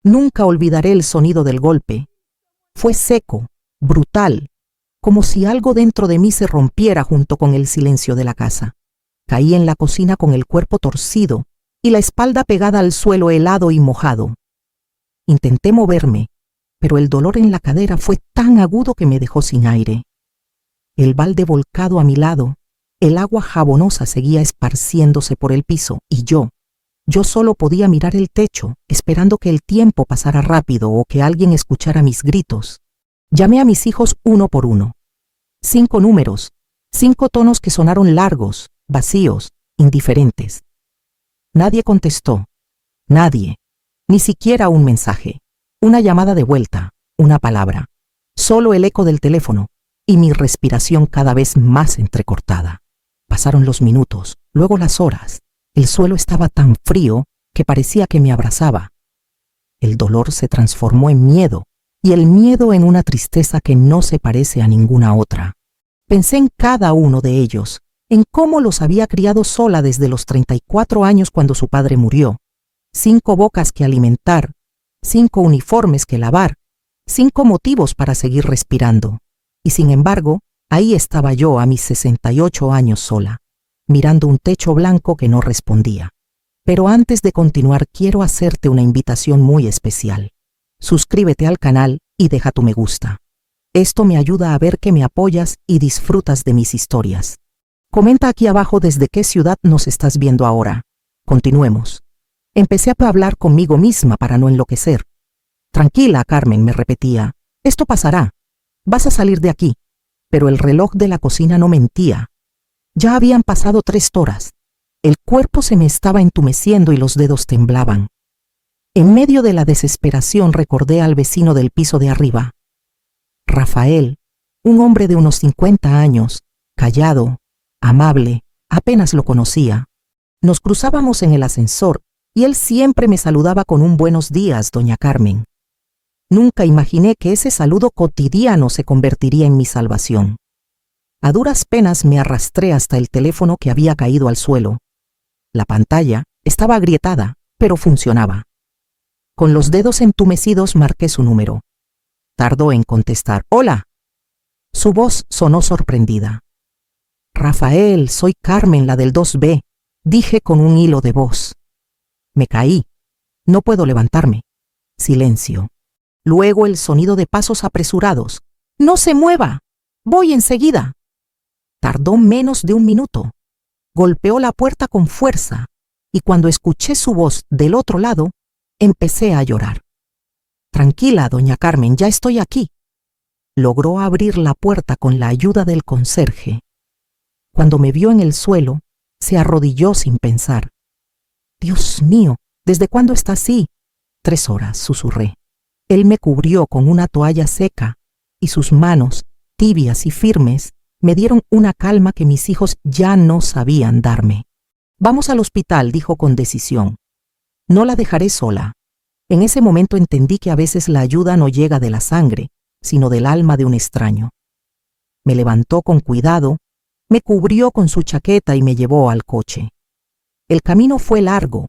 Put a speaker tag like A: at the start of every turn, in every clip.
A: Nunca olvidaré el sonido del golpe. Fue seco, brutal, como si algo dentro de mí se rompiera junto con el silencio de la casa. Caí en la cocina con el cuerpo torcido y la espalda pegada al suelo helado y mojado. Intenté moverme, pero el dolor en la cadera fue tan agudo que me dejó sin aire. El balde volcado a mi lado, el agua jabonosa seguía esparciéndose por el piso y yo solo podía mirar el techo, esperando que el tiempo pasara rápido o que alguien escuchara mis gritos. Llamé a mis hijos uno por uno. 5 números, 5 tonos que sonaron largos, vacíos, indiferentes. Nadie contestó. Nadie. Ni siquiera un mensaje. Una llamada de vuelta, una palabra. Solo el eco del teléfono y mi respiración cada vez más entrecortada. Pasaron los minutos, luego las horas. El suelo estaba tan frío que parecía que me abrazaba. El dolor se transformó en miedo y el miedo en una tristeza que no se parece a ninguna otra. Pensé en cada uno de ellos, en cómo los había criado sola desde los 34 años cuando su padre murió. 5 bocas que alimentar, 5 uniformes que lavar, 5 motivos para seguir respirando. Y sin embargo, ahí estaba yo a mis 68 años sola, mirando un techo blanco que no respondía. Pero antes de continuar, quiero hacerte una invitación muy especial. Suscríbete al canal y deja tu me gusta. Esto me ayuda a ver que me apoyas y disfrutas de mis historias. Comenta aquí abajo desde qué ciudad nos estás viendo ahora. Continuemos. Empecé a hablar conmigo misma para no enloquecer. Tranquila, Carmen, me repetía. Esto pasará. Vas a salir de aquí. Pero el reloj de la cocina no mentía. Ya habían pasado 3 horas. El cuerpo se me estaba entumeciendo y los dedos temblaban. En medio de la desesperación recordé al vecino del piso de arriba. Rafael, un hombre de unos 50 años, callado, amable, apenas lo conocía. Nos cruzábamos en el ascensor y él siempre me saludaba con un buenos días, doña Carmen. Nunca imaginé que ese saludo cotidiano se convertiría en mi salvación. A duras penas me arrastré hasta el teléfono que había caído al suelo. La pantalla estaba agrietada, pero funcionaba. Con los dedos entumecidos marqué su número. Tardó en contestar. «Hola». Su voz sonó sorprendida. «Rafael, soy Carmen, la del 2B», dije con un hilo de voz. Me caí. No puedo levantarme. Silencio. Luego el sonido de pasos apresurados. «¡No se mueva! ¡Voy enseguida!». Tardó menos de un minuto. Golpeó la puerta con fuerza y cuando escuché su voz del otro lado, empecé a llorar. «Tranquila, doña Carmen, ya estoy aquí». Logró abrir la puerta con la ayuda del conserje. Cuando me vio en el suelo, se arrodilló sin pensar. «Dios mío, ¿desde cuándo está así?». 3 horas, susurré. Él me cubrió con una toalla seca y sus manos, tibias y firmes, me dieron una calma que mis hijos ya no sabían darme. «Vamos al hospital», dijo con decisión. «No la dejaré sola». En ese momento entendí que a veces la ayuda no llega de la sangre, sino del alma de un extraño. Me levantó con cuidado, me cubrió con su chaqueta y me llevó al coche. El camino fue largo,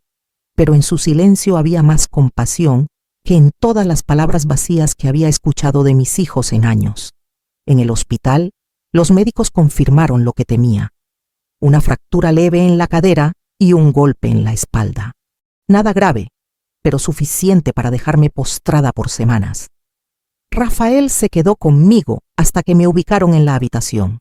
A: pero en su silencio había más compasión que en todas las palabras vacías que había escuchado de mis hijos en años. En el hospital, los médicos confirmaron lo que temía. Una fractura leve en la cadera y un golpe en la espalda. Nada grave, pero suficiente para dejarme postrada por semanas. Rafael se quedó conmigo hasta que me ubicaron en la habitación.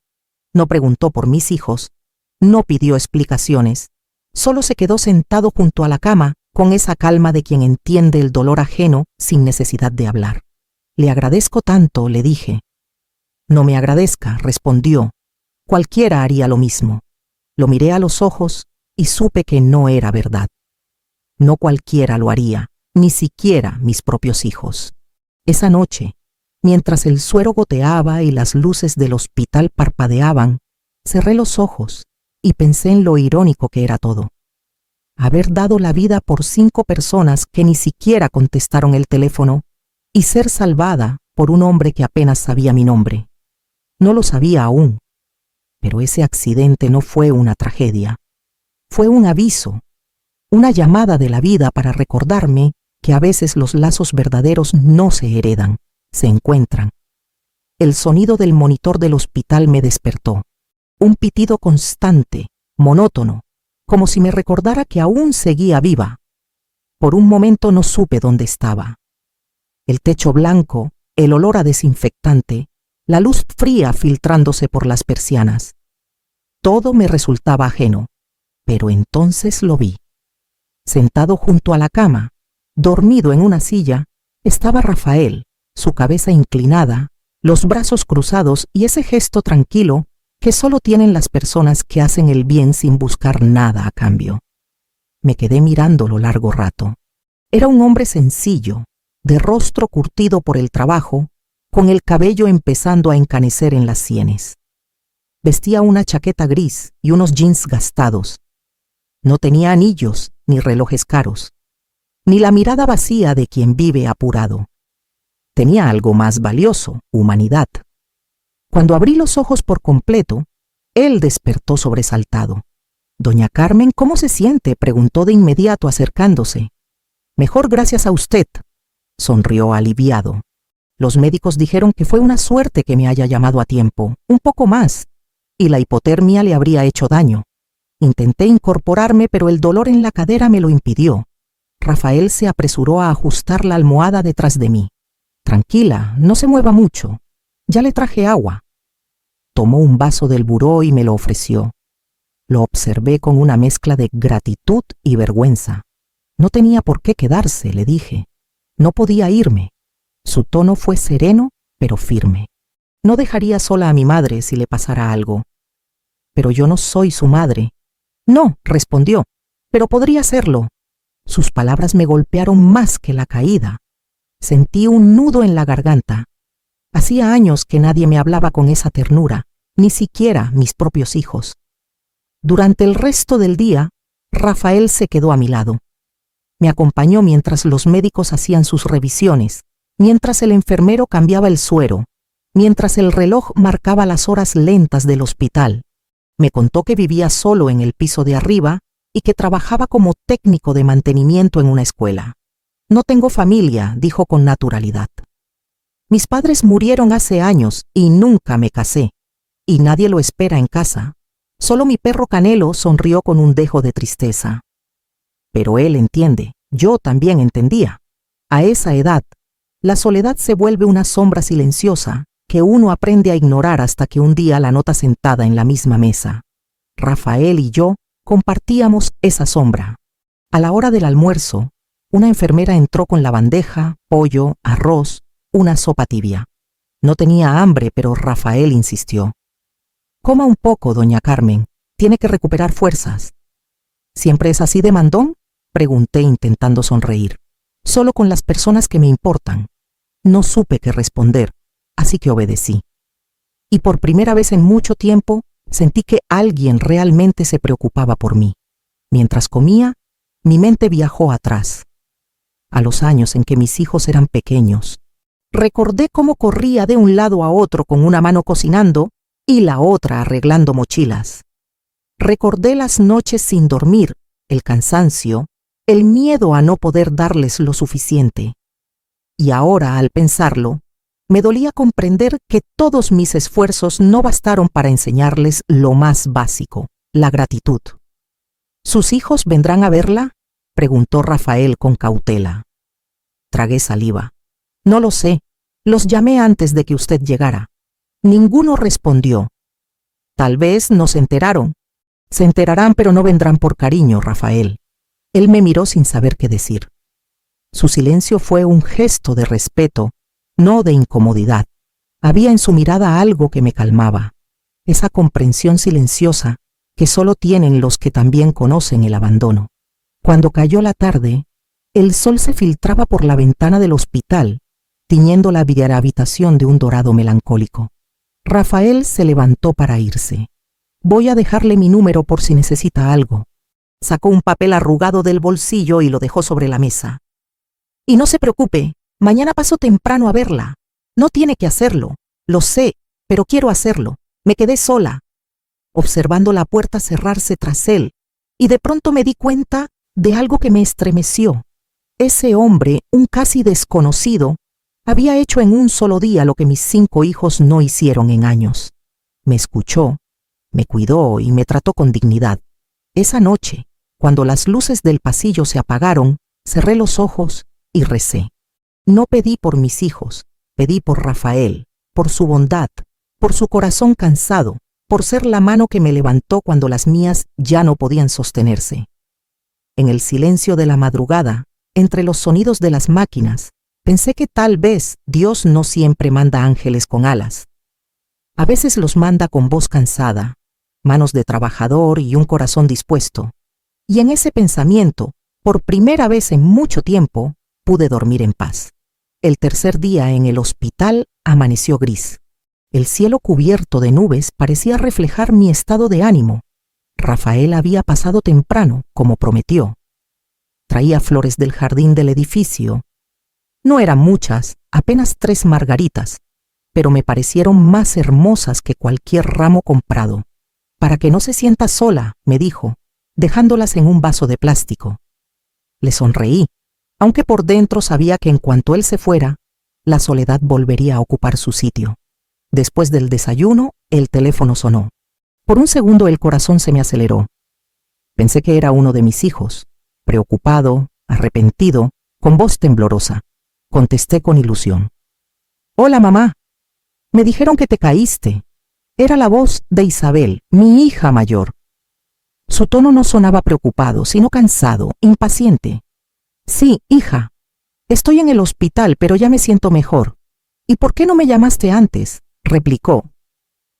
A: No preguntó por mis hijos, no pidió explicaciones, solo se quedó sentado junto a la cama con esa calma de quien entiende el dolor ajeno sin necesidad de hablar. «Le agradezco tanto», le dije. «No me agradezca», respondió. «Cualquiera haría lo mismo». Lo miré a los ojos y supe que no era verdad. No cualquiera lo haría, ni siquiera mis propios hijos. Esa noche, mientras el suero goteaba y las luces del hospital parpadeaban, cerré los ojos y pensé en lo irónico que era todo. Haber dado la vida por 5 personas que ni siquiera contestaron el teléfono y ser salvada por un hombre que apenas sabía mi nombre. No lo sabía aún, pero ese accidente no fue una tragedia. Fue un aviso, una llamada de la vida para recordarme que a veces los lazos verdaderos no se heredan, se encuentran. El sonido del monitor del hospital me despertó. Un pitido constante, monótono, como si me recordara que aún seguía viva. Por un momento no supe dónde estaba. El techo blanco, el olor a desinfectante, la luz fría filtrándose por las persianas. Todo me resultaba ajeno, pero entonces lo vi. Sentado junto a la cama, dormido en una silla, estaba Rafael, su cabeza inclinada, los brazos cruzados y ese gesto tranquilo que solo tienen las personas que hacen el bien sin buscar nada a cambio. Me quedé mirándolo largo rato. Era un hombre sencillo, de rostro curtido por el trabajo, con el cabello empezando a encanecer en las sienes. Vestía una chaqueta gris y unos jeans gastados. No tenía anillos ni relojes caros, ni la mirada vacía de quien vive apurado. Tenía algo más valioso, humanidad. Cuando abrí los ojos por completo, él despertó sobresaltado. «Doña Carmen, ¿cómo se siente?», preguntó de inmediato acercándose. «Mejor gracias a usted», sonrió aliviado. «Los médicos dijeron que fue una suerte que me haya llamado a tiempo, un poco más, y la hipotermia le habría hecho daño. Intenté incorporarme, pero el dolor en la cadera me lo impidió». Rafael se apresuró a ajustar la almohada detrás de mí. «Tranquila, no se mueva mucho. Ya le traje agua». Tomó un vaso del buró y me lo ofreció. Lo observé con una mezcla de gratitud y vergüenza. No tenía por qué quedarse, le dije. No podía irme. Su tono fue sereno, pero firme. No dejaría sola a mi madre si le pasara algo. «Pero yo no soy su madre». «No», respondió, «pero podría serlo». Sus palabras me golpearon más que la caída. Sentí un nudo en la garganta. Hacía años que nadie me hablaba con esa ternura, ni siquiera mis propios hijos. Durante el resto del día, Rafael se quedó a mi lado. Me acompañó mientras los médicos hacían sus revisiones, mientras el enfermero cambiaba el suero, mientras el reloj marcaba las horas lentas del hospital. Me contó que vivía solo en el piso de arriba y que trabajaba como técnico de mantenimiento en una escuela. «No tengo familia», dijo con naturalidad. «Mis padres murieron hace años y nunca me casé, y nadie lo espera en casa. Solo mi perro Canelo», sonrió con un dejo de tristeza. Pero él entiende, yo también entendía. A esa edad, la soledad se vuelve una sombra silenciosa que uno aprende a ignorar hasta que un día la nota sentada en la misma mesa. Rafael y yo compartíamos esa sombra. A la hora del almuerzo, una enfermera entró con la bandeja, pollo, arroz, una sopa tibia. No tenía hambre, pero Rafael insistió. «Coma un poco, doña Carmen. Tiene que recuperar fuerzas». «¿Siempre es así de mandón?», pregunté intentando sonreír. «Solo con las personas que me importan». No supe qué responder, así que obedecí. Y por primera vez en mucho tiempo sentí que alguien realmente se preocupaba por mí. Mientras comía, mi mente viajó atrás, a los años en que mis hijos eran pequeños. Recordé cómo corría de un lado a otro con una mano cocinando y la otra arreglando mochilas. Recordé las noches sin dormir, el cansancio, el miedo a no poder darles lo suficiente. Y ahora, al pensarlo, me dolía comprender que todos mis esfuerzos no bastaron para enseñarles lo más básico, la gratitud. «¿Sus hijos vendrán a verla?», preguntó Rafael con cautela. Tragué saliva. «No lo sé. Los llamé antes de que usted llegara». Ninguno respondió. «Tal vez no se enteraron». «Se enterarán, pero no vendrán por cariño, Rafael». Él me miró sin saber qué decir. Su silencio fue un gesto de respeto, no de incomodidad. Había en su mirada algo que me calmaba, esa comprensión silenciosa que solo tienen los que también conocen el abandono. Cuando cayó la tarde, el sol se filtraba por la ventana del hospital, tiñendo la habitación de un dorado melancólico. Rafael se levantó para irse. «Voy a dejarle mi número por si necesita algo». Sacó un papel arrugado del bolsillo y lo dejó sobre la mesa. «Y no se preocupe, mañana paso temprano a verla. No tiene que hacerlo, lo sé, pero quiero hacerlo. Me quedé sola», observando la puerta cerrarse tras él, y de pronto me di cuenta de algo que me estremeció. Ese hombre, un casi desconocido, había hecho en un solo día lo que mis 5 hijos no hicieron en años. Me escuchó, me cuidó y me trató con dignidad. Esa noche, cuando las luces del pasillo se apagaron, cerré los ojos y recé. No pedí por mis hijos, pedí por Rafael, por su bondad, por su corazón cansado, por ser la mano que me levantó cuando las mías ya no podían sostenerse. En el silencio de la madrugada, entre los sonidos de las máquinas, pensé que tal vez Dios no siempre manda ángeles con alas. A veces los manda con voz cansada, manos de trabajador y un corazón dispuesto. Y en ese pensamiento, por primera vez en mucho tiempo, pude dormir en paz. El tercer día en el hospital amaneció gris. El cielo cubierto de nubes parecía reflejar mi estado de ánimo. Rafael había pasado temprano, como prometió. Traía flores del jardín del edificio. No eran muchas, apenas 3 margaritas, pero me parecieron más hermosas que cualquier ramo comprado. Para que no se sienta sola, me dijo, dejándolas en un vaso de plástico. Le sonreí, aunque por dentro sabía que en cuanto él se fuera, la soledad volvería a ocupar su sitio. Después del desayuno, el teléfono sonó. Por un segundo el corazón se me aceleró. Pensé que era uno de mis hijos, preocupado, arrepentido, con voz temblorosa. Contesté con ilusión. «Hola, mamá. Me dijeron que te caíste». Era la voz de Isabel, mi hija mayor. Su tono no sonaba preocupado, sino cansado, impaciente. «Sí, hija. Estoy en el hospital, pero ya me siento mejor. ¿Y por qué no me llamaste antes?», replicó.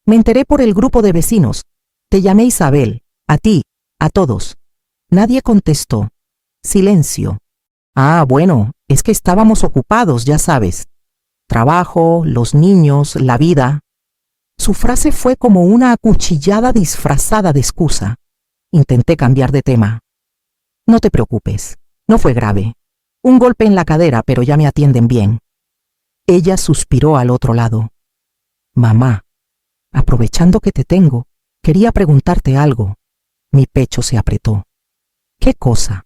A: «Me enteré por el grupo de vecinos. Te llamé Isabel, a ti, a todos». Nadie contestó. Silencio. «Ah, bueno, es que estábamos ocupados, ya sabes. Trabajo, los niños, la vida». Su frase fue como una acuchillada disfrazada de excusa. Intenté cambiar de tema. «No te preocupes, no fue grave. Un golpe en la cadera, pero ya me atienden bien». Ella suspiró al otro lado. «Mamá, aprovechando que te tengo, quería preguntarte algo». Mi pecho se apretó. «¿Qué cosa?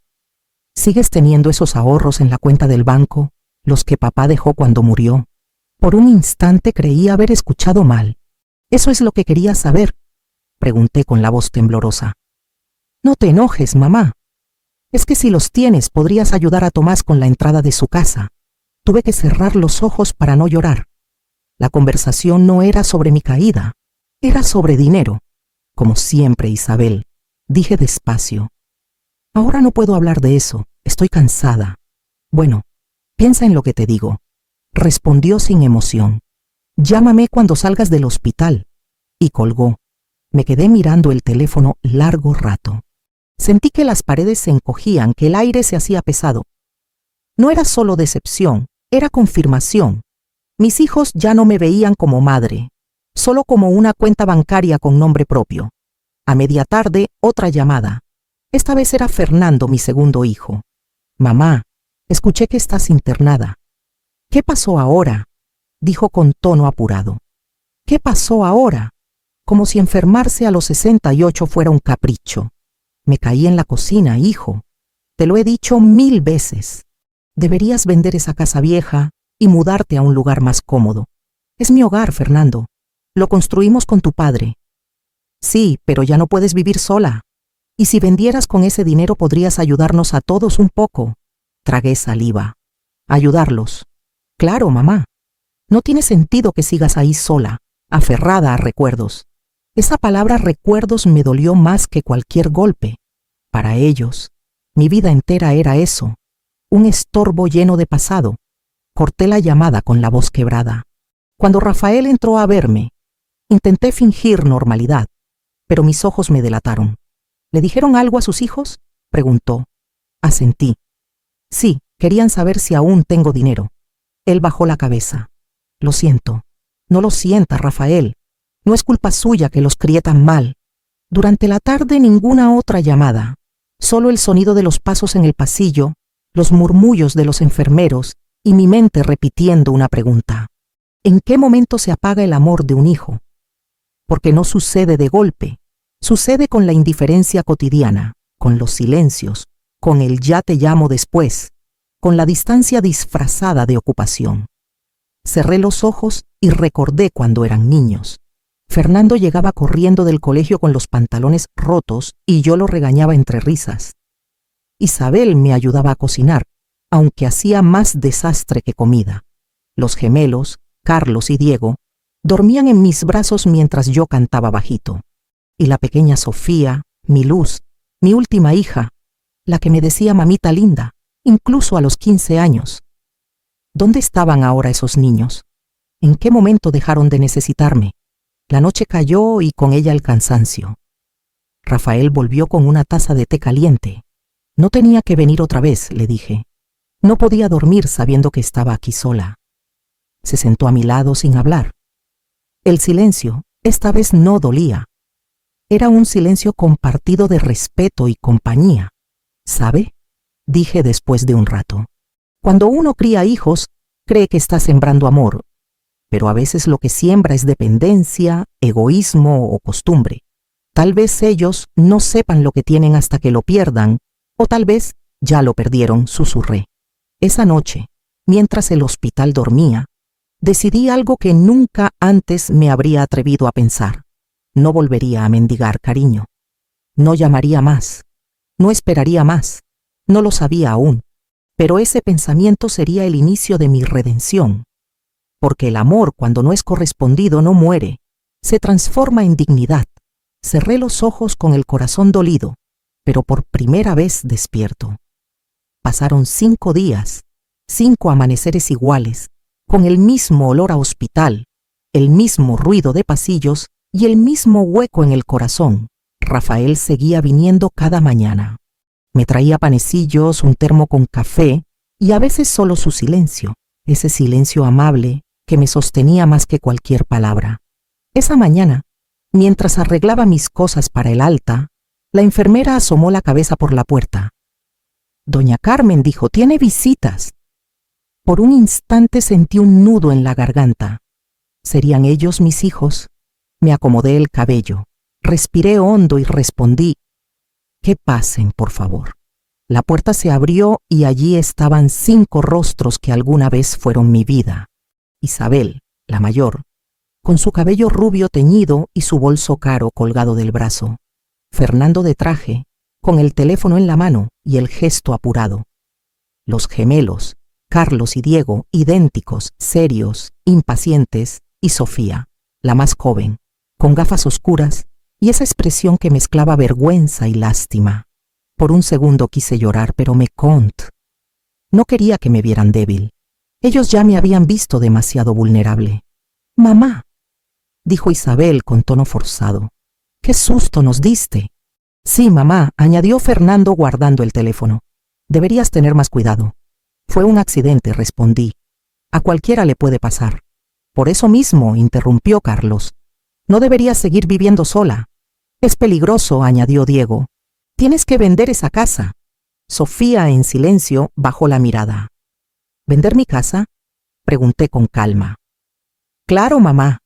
A: ¿Sigues teniendo esos ahorros en la cuenta del banco, los que papá dejó cuando murió?» Por un instante creí haber escuchado mal. «¿Eso es lo que querías saber?», pregunté con la voz temblorosa. «No te enojes, mamá. Es que si los tienes podrías ayudar a Tomás con la entrada de su casa». Tuve que cerrar los ojos para no llorar. La conversación no era sobre mi caída, era sobre dinero. «Como siempre, Isabel», dije despacio. «Ahora no puedo hablar de eso, estoy cansada». «Bueno, piensa en lo que te digo», respondió sin emoción. «Llámame cuando salgas del hospital». Y colgó. Me quedé mirando el teléfono largo rato. Sentí que las paredes se encogían, que el aire se hacía pesado. No era solo decepción, era confirmación. Mis hijos ya no me veían como madre, solo como una cuenta bancaria con nombre propio. A media tarde, otra llamada. Esta vez era Fernando, mi segundo hijo. «Mamá, escuché que estás internada». «¿Qué pasó ahora?», dijo con tono apurado. «¿Qué pasó ahora?», como si enfermarse a los 68 fuera un capricho. «Me caí en la cocina, hijo. Te lo he dicho 1000 veces. Deberías vender esa casa vieja y mudarte a un lugar más cómodo. Es mi hogar, Fernando. Lo construimos con tu padre». «Sí, pero ya no puedes vivir sola. Y si vendieras con ese dinero podrías ayudarnos a todos un poco». Tragué saliva. «Ayudarlos. Claro, mamá. No tiene sentido que sigas ahí sola, aferrada a recuerdos». Esa palabra recuerdos me dolió más que cualquier golpe. Para ellos, mi vida entera era eso, un estorbo lleno de pasado. Corté la llamada con la voz quebrada. Cuando Rafael entró a verme, intenté fingir normalidad, pero mis ojos me delataron. «¿Le dijeron algo a sus hijos?», preguntó. Asentí. «Sí, querían saber si aún tengo dinero». Él bajó la cabeza. «Lo siento». «No lo sienta, Rafael. No es culpa suya que los crié tan mal». Durante la tarde ninguna otra llamada, solo el sonido de los pasos en el pasillo, los murmullos de los enfermeros y mi mente repitiendo una pregunta. ¿En qué momento se apaga el amor de un hijo? Porque no sucede de golpe, sucede con la indiferencia cotidiana, con los silencios, con el «ya te llamo después». con la distancia disfrazada de ocupación. Cerré los ojos y recordé cuando eran niños. Fernando llegaba corriendo del colegio con los pantalones rotos y yo lo regañaba entre risas. Isabel me ayudaba a cocinar, aunque hacía más desastre que comida. Los gemelos, Carlos y Diego, dormían en mis brazos mientras yo cantaba bajito. Y la pequeña Sofía, mi luz, mi última hija, la que me decía mamita linda, incluso a los 15 años. ¿Dónde estaban ahora esos niños? ¿En qué momento dejaron de necesitarme? La noche cayó y con ella el cansancio. Rafael volvió con una taza de té caliente. No tenía que venir otra vez, le dije. No podía dormir sabiendo que estaba aquí sola. Se sentó a mi lado sin hablar. El silencio, esta vez no dolía. Era un silencio compartido de respeto y compañía. ¿Sabe? Dije después de un rato. Cuando uno cría hijos, cree que está sembrando amor, pero a veces lo que siembra es dependencia, egoísmo o costumbre. Tal vez ellos no sepan lo que tienen hasta que lo pierdan, o tal vez ya lo perdieron, susurré. Esa noche, mientras el hospital dormía, decidí algo que nunca antes me habría atrevido a pensar. No volvería a mendigar cariño. No llamaría más. No esperaría más. No lo sabía aún. Pero ese pensamiento sería el inicio de mi redención. Porque el amor, cuando no es correspondido, no muere. Se transforma en dignidad. Cerré los ojos con el corazón dolido, pero por primera vez despierto. Pasaron 5 días, 5 amaneceres iguales, con el mismo olor a hospital, el mismo ruido de pasillos y el mismo hueco en el corazón. Rafael seguía viniendo cada mañana. Me traía panecillos, un termo con café y a veces solo su silencio, ese silencio amable que me sostenía más que cualquier palabra. Esa mañana, mientras arreglaba mis cosas para el alta, la enfermera asomó la cabeza por la puerta. Doña Carmen, dijo, tiene visitas. Por un instante sentí un nudo en la garganta. ¿Serían ellos mis hijos? Me acomodé el cabello, respiré hondo y respondí, que pasen, por favor. La puerta se abrió y allí estaban 5 rostros que alguna vez fueron mi vida. Isabel, la mayor, con su cabello rubio teñido y su bolso caro colgado del brazo. Fernando de traje, con el teléfono en la mano y el gesto apurado. Los gemelos, Carlos y Diego, idénticos, serios, impacientes, y Sofía, la más joven, con gafas oscuras y esa expresión que mezclaba vergüenza y lástima. Por un segundo quise llorar, pero me conté. No quería que me vieran débil. Ellos ya me habían visto demasiado vulnerable. «Mamá», dijo Isabel con tono forzado. «¡Qué susto nos diste!». «Sí, mamá», añadió Fernando guardando el teléfono. «Deberías tener más cuidado». «Fue un accidente», respondí. «A cualquiera le puede pasar». «Por eso mismo», interrumpió Carlos. «No deberías seguir viviendo sola». «Es peligroso», añadió Diego. «Tienes que vender esa casa». Sofía, en silencio, bajó la mirada. «¿Vender mi casa?», pregunté con calma. «Claro, mamá»,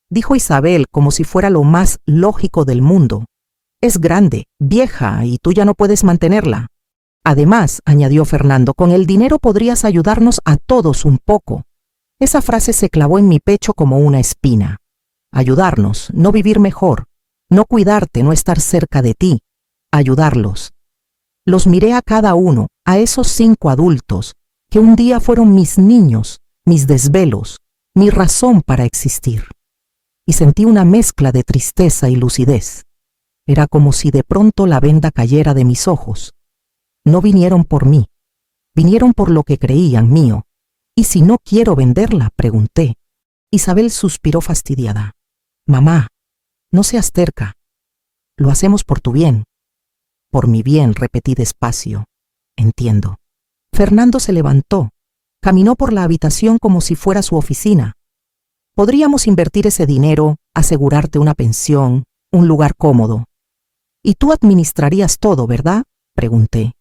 A: dijo Isabel como si fuera lo más lógico del mundo. «Es grande, vieja, y tú ya no puedes mantenerla. Además», añadió Fernando, «con el dinero podrías ayudarnos a todos un poco». Esa frase se clavó en mi pecho como una espina. Ayudarnos, no vivir mejor, no cuidarte, no estar cerca de ti. Ayudarlos. Los miré a cada uno, a esos 5 adultos, que un día fueron mis niños, mis desvelos, mi razón para existir. Y sentí una mezcla de tristeza y lucidez. Era como si de pronto la venda cayera de mis ojos. No vinieron por mí, vinieron por lo que creían mío. «¿Y si no quiero venderla?», pregunté. Isabel suspiró fastidiada. «Mamá, no seas terca. Lo hacemos por tu bien». «Por mi bien», repetí despacio. «Entiendo». Fernando se levantó. Caminó por la habitación como si fuera su oficina. «Podríamos invertir ese dinero, asegurarte una pensión, un lugar cómodo». «Y tú administrarías todo, ¿verdad?», pregunté.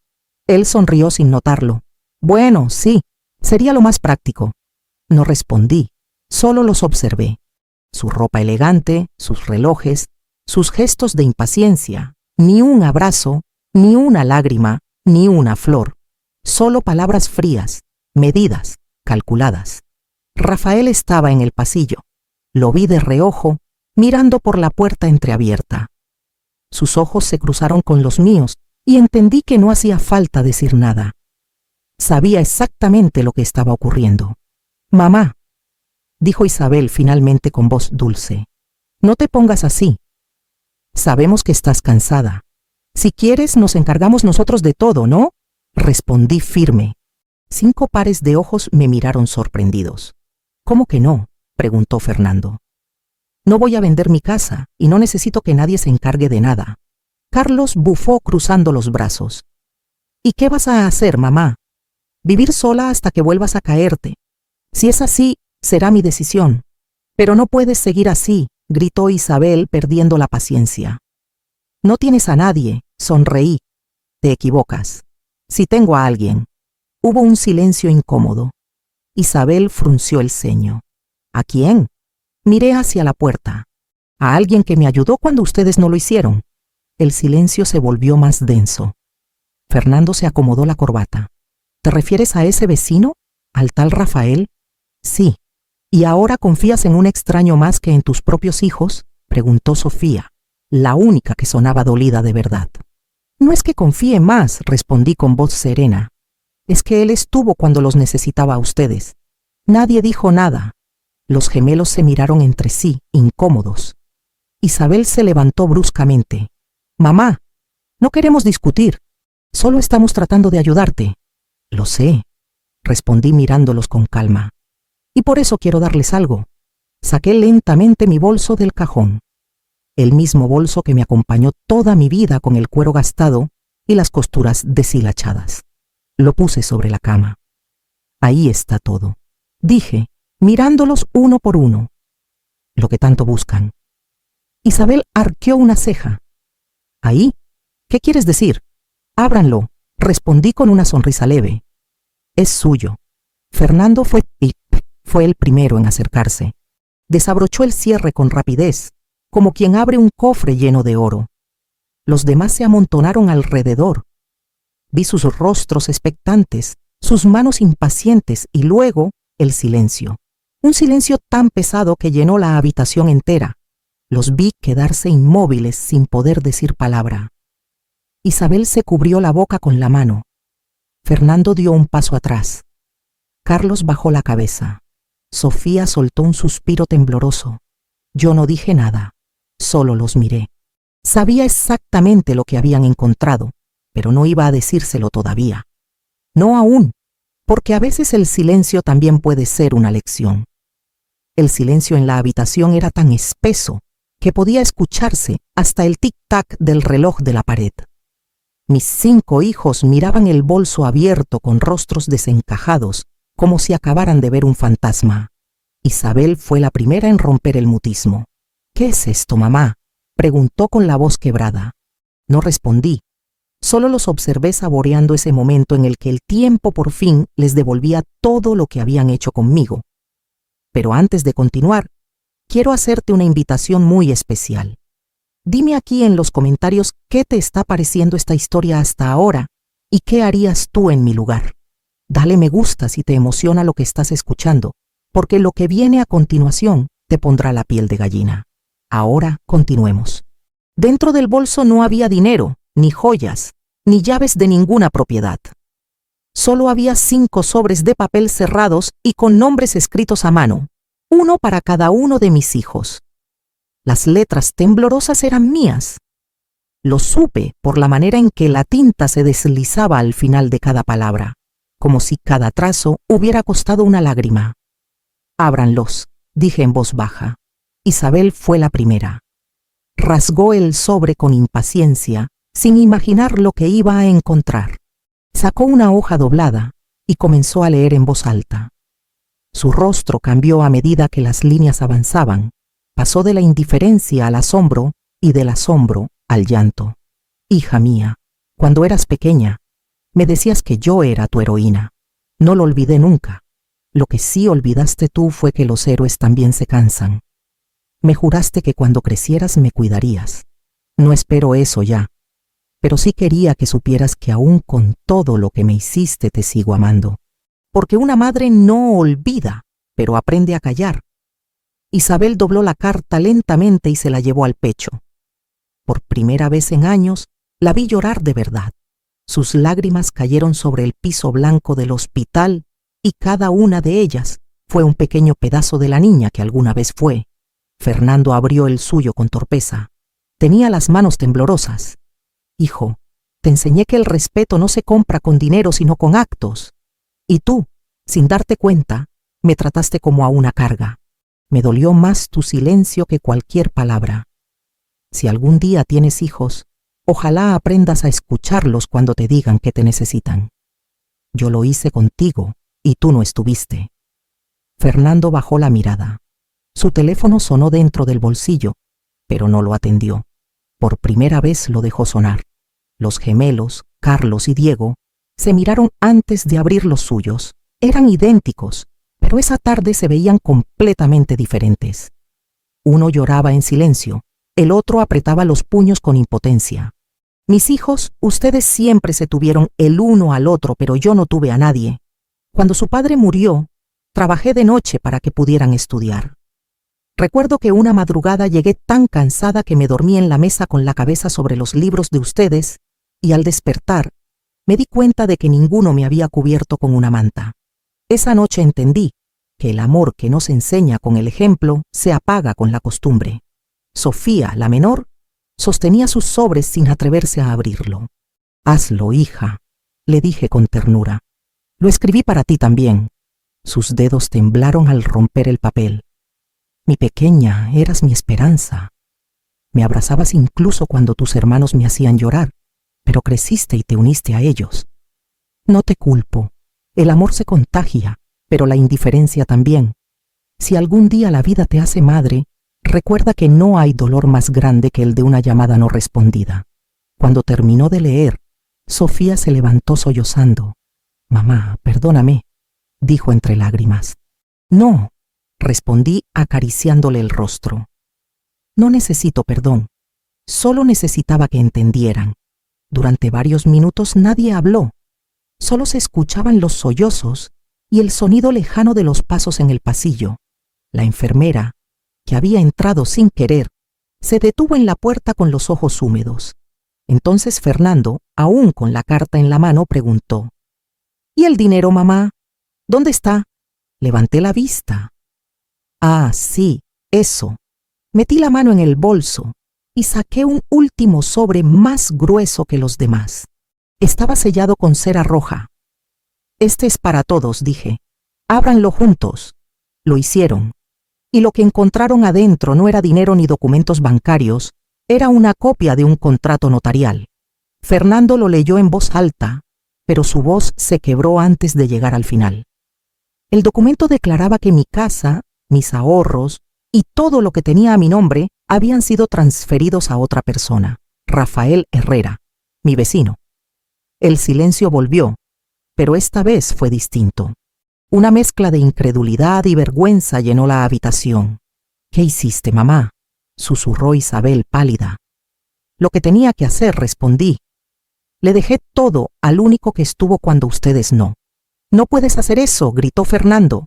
A: Él sonrió sin notarlo. «Bueno, sí, sería lo más práctico». No respondí, solo los observé. Su ropa elegante, sus relojes, sus gestos de impaciencia. Ni un abrazo, ni una lágrima, ni una flor. Solo palabras frías, medidas, calculadas. Rafael estaba en el pasillo. Lo vi de reojo, mirando por la puerta entreabierta. Sus ojos se cruzaron con los míos y entendí que no hacía falta decir nada. Sabía exactamente lo que estaba ocurriendo. «Mamá», dijo Isabel finalmente con voz dulce, «no te pongas así. Sabemos que estás cansada. Si quieres, nos encargamos nosotros de todo, ¿no?», respondí firme. 5 pares de ojos me miraron sorprendidos. «¿Cómo que no?», preguntó Fernando. «No voy a vender mi casa y no necesito que nadie se encargue de nada». Carlos bufó cruzando los brazos. «¿Y qué vas a hacer, mamá? Vivir sola hasta que vuelvas a caerte. Si es así, será mi decisión». «Pero no puedes seguir así», gritó Isabel perdiendo la paciencia. «No tienes a nadie», sonreí. «Te equivocas. Si tengo a alguien». Hubo un silencio incómodo. Isabel frunció el ceño. «¿A quién?». Miré hacia la puerta. «A alguien que me ayudó cuando ustedes no lo hicieron». El silencio se volvió más denso. Fernando se acomodó la corbata. «¿Te refieres a ese vecino? ¿Al tal Rafael?». «Sí». «¿Y ahora confías en un extraño más que en tus propios hijos?», preguntó Sofía, la única que sonaba dolida de verdad. «No es que confíe más», respondí con voz serena. «Es que él estuvo cuando los necesitaba a ustedes». Nadie dijo nada. Los gemelos se miraron entre sí, incómodos. Isabel se levantó bruscamente. «Mamá, no queremos discutir. Solo estamos tratando de ayudarte». «Lo sé», respondí mirándolos con calma. «Y por eso quiero darles algo». Saqué lentamente mi bolso del cajón. El mismo bolso que me acompañó toda mi vida con el cuero gastado y las costuras deshilachadas. Lo puse sobre la cama. «Ahí está todo», dije, mirándolos uno por uno. «Lo que tanto buscan». Isabel arqueó una ceja. «¿Ahí? ¿Qué quieres decir?». «Ábranlo», respondí con una sonrisa leve. «Es suyo». Fernando fue el primero en acercarse. Desabrochó el cierre con rapidez, como quien abre un cofre lleno de oro. Los demás se amontonaron alrededor. Vi sus rostros expectantes, sus manos impacientes y luego el silencio. Un silencio tan pesado que llenó la habitación entera. Los vi quedarse inmóviles sin poder decir palabra. Isabel se cubrió la boca con la mano. Fernando dio un paso atrás. Carlos bajó la cabeza. Sofía soltó un suspiro tembloroso. Yo no dije nada, solo los miré. Sabía exactamente lo que habían encontrado, pero no iba a decírselo todavía. No aún, porque a veces el silencio también puede ser una lección. El silencio en la habitación era tan espeso que podía escucharse hasta el tic-tac del reloj de la pared. Mis 5 hijos miraban el bolso abierto con rostros desencajados, como si acabaran de ver un fantasma. Isabel fue la primera en romper el mutismo. «¿Qué es esto, mamá?», preguntó con la voz quebrada. No respondí. Solo los observé saboreando ese momento en el que el tiempo por fin les devolvía todo lo que habían hecho conmigo. Pero antes de continuar, quiero hacerte una invitación muy especial. Dime aquí en los comentarios qué te está pareciendo esta historia hasta ahora y qué harías tú en mi lugar. Dale me gusta si te emociona lo que estás escuchando, porque lo que viene a continuación te pondrá la piel de gallina. Ahora continuemos. Dentro del bolso no había dinero, ni joyas, ni llaves de ninguna propiedad. Solo había 5 sobres de papel cerrados y con nombres escritos a mano, uno para cada uno de mis hijos. Las letras temblorosas eran mías. Lo supe por la manera en que la tinta se deslizaba al final de cada palabra, como si cada trazo hubiera costado una lágrima. «Ábranlos», dije en voz baja. Isabel fue la primera. Rasgó el sobre con impaciencia, sin imaginar lo que iba a encontrar. Sacó una hoja doblada y comenzó a leer en voz alta. Su rostro cambió a medida que las líneas avanzaban. Pasó de la indiferencia al asombro y del asombro al llanto. «Hija mía, cuando eras pequeña, me decías que yo era tu heroína. No lo olvidé nunca. Lo que sí olvidaste tú fue que los héroes también se cansan. Me juraste que cuando crecieras me cuidarías. No espero eso ya. pero sí quería que supieras que aún con todo lo que me hiciste te sigo amando. Porque una madre no olvida, pero aprende a callar. Isabel dobló la carta lentamente y se la llevó al pecho. Por primera vez en años, la vi llorar de verdad. Sus lágrimas cayeron sobre el piso blanco del hospital y cada una de ellas fue un pequeño pedazo de la niña que alguna vez fue. Fernando abrió el suyo con torpeza. Tenía las manos temblorosas. Hijo, te enseñé que el respeto no se compra con dinero sino con actos. Y tú, sin darte cuenta, me trataste como a una carga. Me dolió más tu silencio que cualquier palabra. Si algún día tienes hijos, ojalá aprendas a escucharlos cuando te digan que te necesitan. Yo lo hice contigo y tú no estuviste. Fernando bajó la mirada. Su teléfono sonó dentro del bolsillo, pero no lo atendió. Por primera vez lo dejó sonar. Los gemelos, Carlos y Diego, se miraron antes de abrir los suyos. Eran idénticos, pero esa tarde se veían completamente diferentes. Uno lloraba en silencio, el otro apretaba los puños con impotencia. Mis hijos, ustedes siempre se tuvieron el uno al otro, pero yo no tuve a nadie. Cuando su padre murió, trabajé de noche para que pudieran estudiar. Recuerdo que una madrugada llegué tan cansada que me dormí en la mesa con la cabeza sobre los libros de ustedes y al despertar me di cuenta de que ninguno me había cubierto con una manta. Esa noche entendí que el amor que no se enseña con el ejemplo se apaga con la costumbre. Sofía, la menor, sostenía sus sobres sin atreverse a abrirlo. Hazlo, hija, le dije con ternura. Lo escribí para ti también. Sus dedos temblaron al romper el papel. Mi pequeña, eras mi esperanza. Me abrazabas incluso cuando tus hermanos me hacían llorar, pero creciste y te uniste a ellos. No te culpo. El amor se contagia, pero la indiferencia también. Si algún día la vida te hace madre, recuerda que no hay dolor más grande que el de una llamada no respondida. Cuando terminó de leer, Sofía se levantó sollozando. Mamá, perdóname, dijo entre lágrimas. No, respondí acariciándole el rostro. No necesito perdón, solo necesitaba que entendieran. Durante varios minutos nadie habló, solo se escuchaban los sollozos y el sonido lejano de los pasos en el pasillo. La enfermera, que había entrado sin querer, se detuvo en la puerta con los ojos húmedos. Entonces Fernando, aún con la carta en la mano, preguntó: ¿Y el dinero, mamá? ¿Dónde está? Levanté la vista. Ah, sí, eso. Metí la mano en el bolso y saqué un último sobre más grueso que los demás. Estaba sellado con cera roja. Este es para todos, dije. Ábranlo juntos. Lo hicieron. Y lo que encontraron adentro no era dinero ni documentos bancarios, era una copia de un contrato notarial. Fernando lo leyó en voz alta, pero su voz se quebró antes de llegar al final. El documento declaraba que mi casa, mis ahorros y todo lo que tenía a mi nombre habían sido transferidos a otra persona, Rafael Herrera, mi vecino. El silencio volvió, pero esta vez fue distinto. Una mezcla de incredulidad y vergüenza llenó la habitación. ¿Qué hiciste, mamá?, susurró Isabel pálida. Lo que tenía que hacer, respondí. Le dejé todo al único que estuvo cuando ustedes no. No puedes hacer eso, gritó Fernando.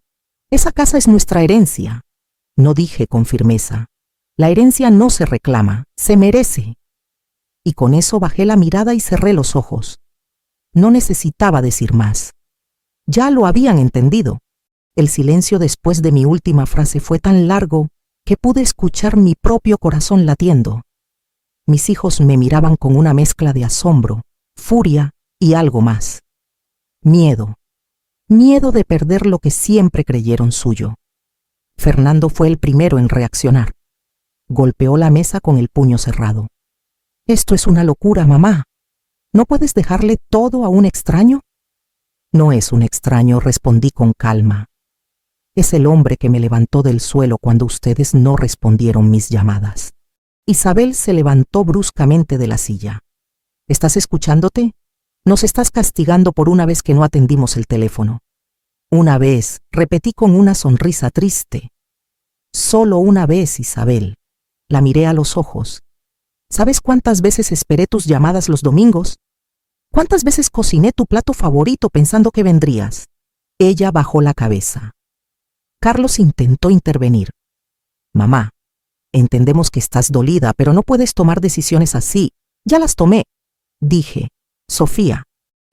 A: Esa casa es nuestra herencia. No, dije con firmeza. La herencia no se reclama, se merece. Y con eso bajé la mirada y cerré los ojos. No necesitaba decir más. Ya lo habían entendido. El silencio después de mi última frase fue tan largo que pude escuchar mi propio corazón latiendo. Mis hijos me miraban con una mezcla de asombro, furia y algo más. Miedo. Miedo de perder lo que siempre creyeron suyo. Fernando fue el primero en reaccionar. Golpeó la mesa con el puño cerrado. Esto es una locura, mamá. ¿No puedes dejarle todo a un extraño? No es un extraño, respondí con calma. Es el hombre que me levantó del suelo cuando ustedes no respondieron mis llamadas. Isabel se levantó bruscamente de la silla. ¿Estás escuchándote? Nos estás castigando por una vez que no atendimos el teléfono. Una vez, repetí con una sonrisa triste. Solo una vez, Isabel. La miré a los ojos. ¿Sabes cuántas veces esperé tus llamadas los domingos? ¿Cuántas veces cociné tu plato favorito pensando que vendrías? Ella bajó la cabeza. Carlos intentó intervenir. Mamá, entendemos que estás dolida, pero no puedes tomar decisiones así. Ya las tomé. Dije. Sofía.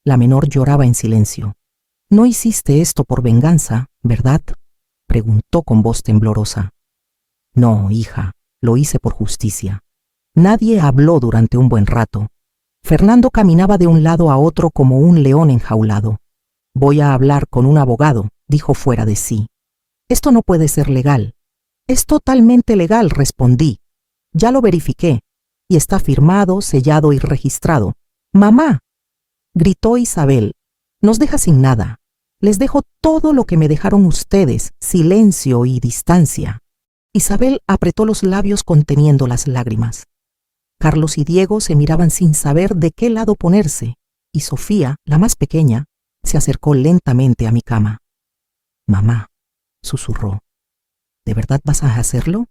A: La menor lloraba en silencio. No hiciste esto por venganza, ¿verdad? Preguntó con voz temblorosa. No, hija, lo hice por justicia. Nadie habló durante un buen rato. Fernando caminaba de un lado a otro como un león enjaulado. Voy a hablar con un abogado, dijo fuera de sí. Esto no puede ser legal. Es totalmente legal, respondí. Ya lo verifiqué. Y está firmado, sellado y registrado. ¡Mamá!, gritó Isabel. Nos deja sin nada. Les dejo todo lo que me dejaron ustedes, silencio y distancia. Isabel apretó los labios conteniendo las lágrimas. Carlos y Diego se miraban sin saber de qué lado ponerse, y Sofía, la más pequeña, se acercó lentamente a mi cama. Mamá, susurró. ¿De verdad vas a hacerlo?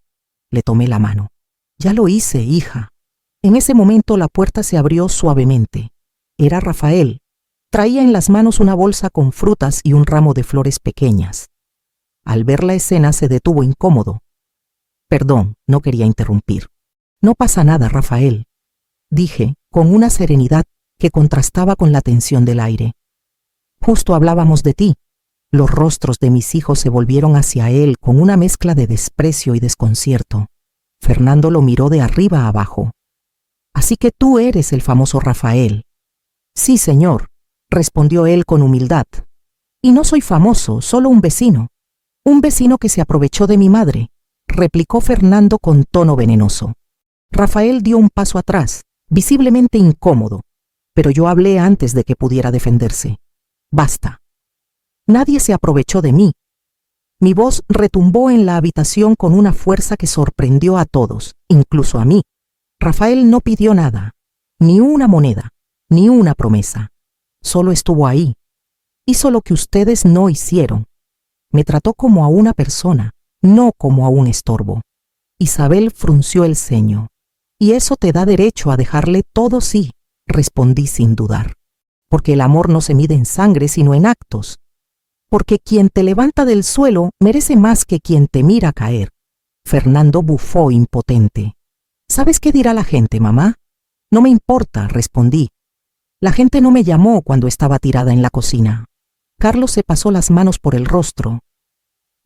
A: Le tomé la mano. Ya lo hice, hija. En ese momento la puerta se abrió suavemente. Era Rafael. Traía en las manos una bolsa con frutas y un ramo de flores pequeñas. Al ver la escena se detuvo incómodo. Perdón, no quería interrumpir. No pasa nada, Rafael, dije con una serenidad que contrastaba con la tensión del aire. Justo hablábamos de ti. Los rostros de mis hijos se volvieron hacia él con una mezcla de desprecio y desconcierto. Fernando lo miró de arriba a abajo. Así que tú eres el famoso Rafael. Sí, señor, respondió él con humildad. Y no soy famoso, solo un vecino. Un vecino que se aprovechó de mi madre, replicó Fernando con tono venenoso. Rafael dio un paso atrás, visiblemente incómodo, pero yo hablé antes de que pudiera defenderse. Basta. Nadie se aprovechó de mí. Mi voz retumbó en la habitación con una fuerza que sorprendió a todos, incluso a mí. Rafael no pidió nada, ni una moneda, ni una promesa. Solo estuvo ahí. Hizo lo que ustedes no hicieron. Me trató como a una persona, no como a un estorbo. Isabel frunció el ceño. Y eso te da derecho a dejarle todo, sí, respondí sin dudar. Porque el amor no se mide en sangre, sino en actos. Porque quien te levanta del suelo merece más que quien te mira caer. Fernando bufó impotente. ¿Sabes qué dirá la gente, mamá? No me importa, respondí. La gente no me llamó cuando estaba tirada en la cocina. Carlos se pasó las manos por el rostro.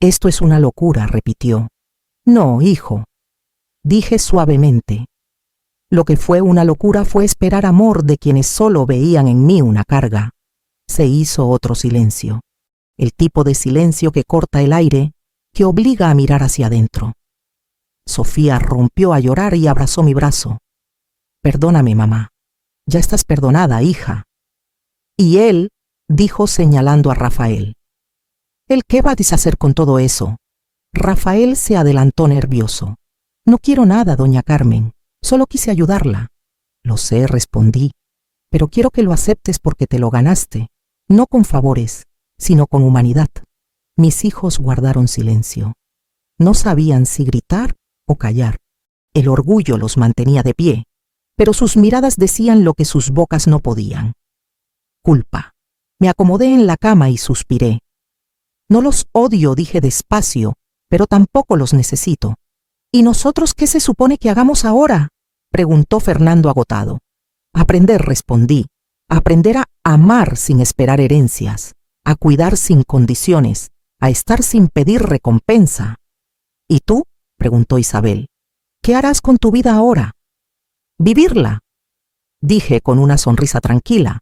A: Esto es una locura, repitió. No, hijo, dije suavemente. Lo que fue una locura fue esperar amor de quienes solo veían en mí una carga. Se hizo otro silencio. El tipo de silencio que corta el aire, que obliga a mirar hacia adentro. Sofía rompió a llorar y abrazó mi brazo. Perdóname, mamá. Ya estás perdonada, hija. Y él, dijo señalando a Rafael. ¿El qué va a deshacer con todo eso? Rafael se adelantó nervioso. No quiero nada, doña Carmen. Solo quise ayudarla. Lo sé, respondí. Pero quiero que lo aceptes porque te lo ganaste. No con favores, sino con humanidad. Mis hijos guardaron silencio. No sabían si gritar o callar. El orgullo los mantenía de pie, pero sus miradas decían lo que sus bocas no podían. Culpa. Me acomodé en la cama y suspiré. No los odio, dije despacio, pero tampoco los necesito. ¿Y nosotros qué se supone que hagamos ahora?, preguntó Fernando agotado. Aprender, respondí. Aprender a amar sin esperar herencias, a cuidar sin condiciones, a estar sin pedir recompensa. ¿Y tú?, preguntó Isabel. ¿Qué harás con tu vida ahora? Vivirla, dije con una sonrisa tranquila.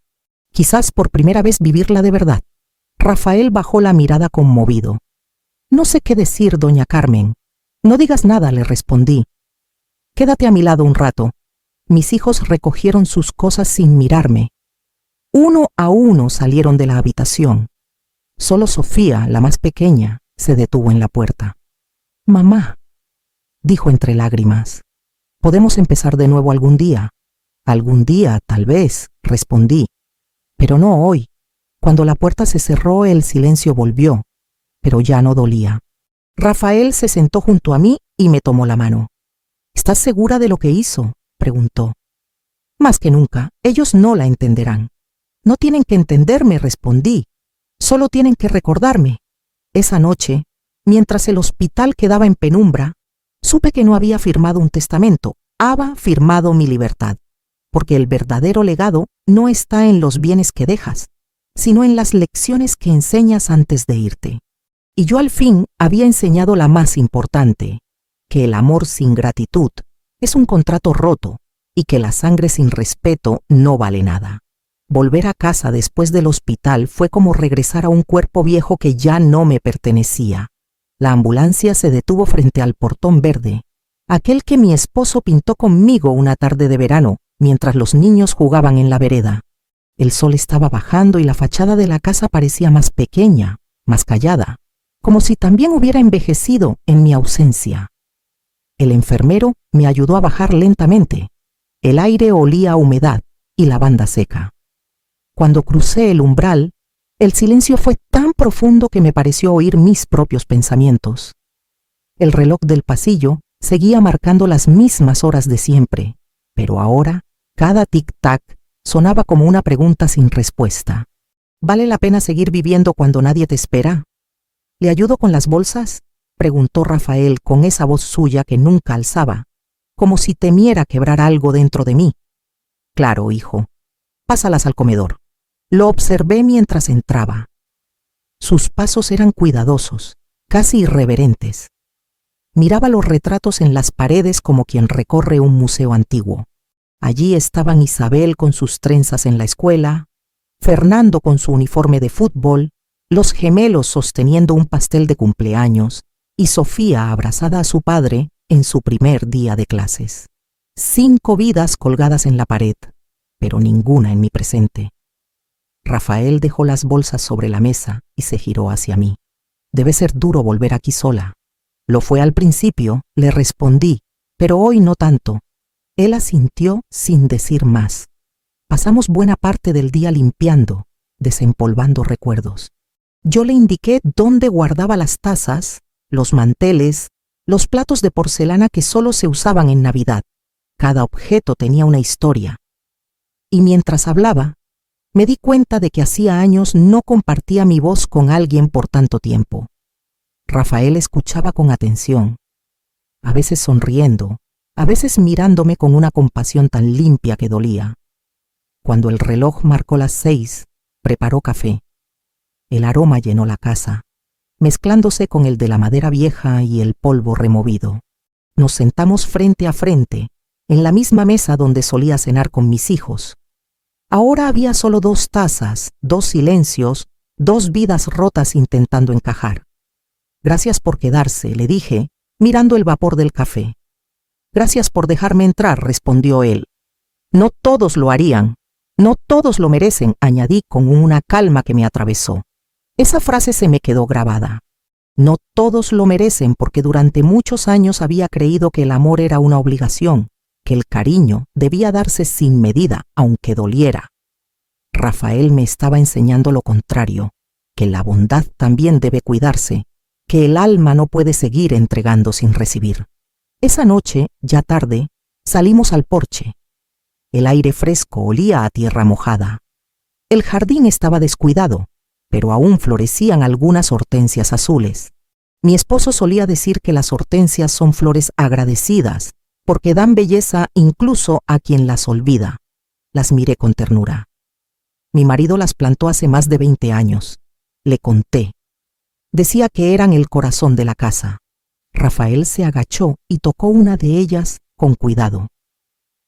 A: Quizás por primera vez vivirla de verdad. Rafael bajó la mirada conmovido. No sé qué decir, doña Carmen. No digas nada, le respondí. Quédate a mi lado un rato. Mis hijos recogieron sus cosas sin mirarme. Uno a uno salieron de la habitación. Solo Sofía, la más pequeña, se detuvo en la puerta. Mamá, dijo entre lágrimas. Podemos empezar de nuevo algún día. Algún día, tal vez, respondí. Pero no hoy. Cuando la puerta se cerró, el silencio volvió, pero ya no dolía. Rafael se sentó junto a mí y me tomó la mano. ¿Estás segura de lo que hizo?, preguntó. Más que nunca, ellos no la entenderán. No tienen que entenderme, respondí. Solo tienen que recordarme. Esa noche, mientras el hospital quedaba en penumbra, supe que no había firmado un testamento, había firmado mi libertad, porque el verdadero legado no está en los bienes que dejas, sino en las lecciones que enseñas antes de irte. Y yo al fin había enseñado la más importante, que el amor sin gratitud es un contrato roto y que la sangre sin respeto no vale nada. Volver a casa después del hospital fue como regresar a un cuerpo viejo que ya no me pertenecía. La ambulancia se detuvo frente al portón verde, aquel que mi esposo pintó conmigo una tarde de verano, mientras los niños jugaban en la vereda. El sol estaba bajando y la fachada de la casa parecía más pequeña, más callada, como si también hubiera envejecido en mi ausencia. El enfermero me ayudó a bajar lentamente. El aire olía a humedad y lavanda seca. Cuando crucé el umbral, el silencio fue tan profundo que me pareció oír mis propios pensamientos. El reloj del pasillo seguía marcando las mismas horas de siempre, pero ahora cada tic-tac sonaba como una pregunta sin respuesta. ¿Vale la pena seguir viviendo cuando nadie te espera? ¿Le ayudo con las bolsas?, preguntó Rafael con esa voz suya que nunca alzaba, como si temiera quebrar algo dentro de mí. Claro, hijo. Pásalas al comedor. Lo observé mientras entraba. Sus pasos eran cuidadosos, casi irreverentes. Miraba los retratos en las paredes como quien recorre un museo antiguo. Allí estaban Isabel con sus trenzas en la escuela, Fernando con su uniforme de fútbol, los gemelos sosteniendo un pastel de cumpleaños y Sofía abrazada a su padre en su primer día de clases. 5 vidas colgadas en la pared, pero ninguna en mi presente. Rafael dejó las bolsas sobre la mesa y se giró hacia mí. Debe ser duro volver aquí sola. Lo fue al principio, le respondí, pero hoy no tanto. Él asintió sin decir más. Pasamos buena parte del día limpiando, desempolvando recuerdos. Yo le indiqué dónde guardaba las tazas, los manteles, los platos de porcelana que solo se usaban en Navidad. Cada objeto tenía una historia. Y mientras hablaba, me di cuenta de que hacía años no compartía mi voz con alguien por tanto tiempo. Rafael escuchaba con atención, a veces sonriendo, a veces mirándome con una compasión tan limpia que dolía. Cuando el reloj marcó las 6, preparó café. El aroma llenó la casa, mezclándose con el de la madera vieja y el polvo removido. Nos sentamos frente a frente, en la misma mesa donde solía cenar con mis hijos. Ahora había solo 2 tazas, 2 silencios, 2 vidas rotas intentando encajar. Gracias por quedarse, le dije, mirando el vapor del café. Gracias por dejarme entrar, respondió él. No todos lo harían, no todos lo merecen, añadí con una calma que me atravesó. Esa frase se me quedó grabada. No todos lo merecen porque durante muchos años había creído que el amor era una obligación, que el cariño debía darse sin medida, aunque doliera. Rafael me estaba enseñando lo contrario, que la bondad también debe cuidarse, que el alma no puede seguir entregando sin recibir. Esa noche, ya tarde, salimos al porche. El aire fresco olía a tierra mojada. El jardín estaba descuidado, pero aún florecían algunas hortensias azules. Mi esposo solía decir que las hortensias son flores agradecidas, porque dan belleza incluso a quien las olvida. Las miré con ternura. Mi marido las plantó hace más de 20 años. Le conté. Decía que eran el corazón de la casa. Rafael se agachó y tocó una de ellas con cuidado.